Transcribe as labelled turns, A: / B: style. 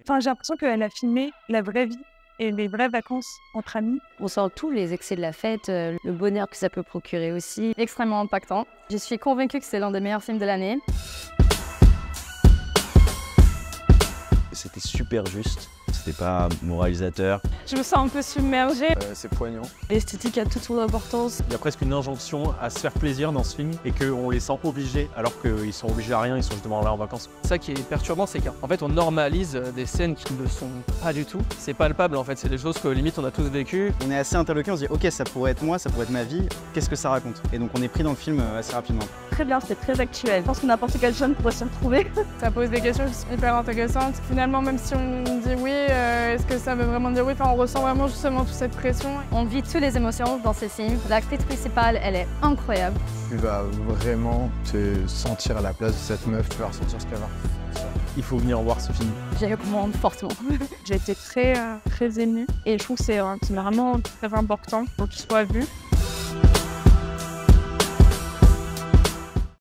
A: Enfin, j'ai l'impression qu'elle a filmé la vraie vie et les vraies vacances entre amis.
B: On sent tous les excès de la fête, le bonheur que ça peut procurer aussi. Extrêmement impactant. Je suis convaincue que c'est l'un des meilleurs films de l'année.
C: C'était super juste, c'était pas moralisateur.
A: Je me sens un peu submergée.
D: C'est poignant.
A: L'esthétique a toute son importance.
E: Il y a presque une injonction à se faire plaisir dans ce film et qu'on les sent obligés alors qu'ils sont obligés à rien, ils sont justement là en vacances.
F: Ça qui est perturbant, c'est qu'en fait on normalise des scènes qui ne le sont pas du tout. C'est palpable en fait, c'est des choses que limite on a tous vécues.
D: On est assez interloqué, on se dit ok ça pourrait être moi, ça pourrait être ma vie, qu'est-ce que ça raconte? Et donc on est pris dans le film assez rapidement.
A: Très bien, c'était très actuel. Je pense que n'importe quel jeune pourrait s'y retrouver.
G: Ça pose des questions qui sont hyper intéressantes. Finalement, même si on dit oui, est-ce que ça veut vraiment dire oui? Enfin, on ressent vraiment justement toute cette pression.
B: On vit toutes les émotions dans ce film. L'actrice principale, elle est incroyable.
H: Tu vas vraiment te sentir à la place de cette meuf, tu vas ressentir ce qu'elle va.
E: Il faut venir voir ce film.
B: Je recommande fortement.
A: J'ai été très émue et je trouve que c'est vraiment très important pour qu'il soit vu.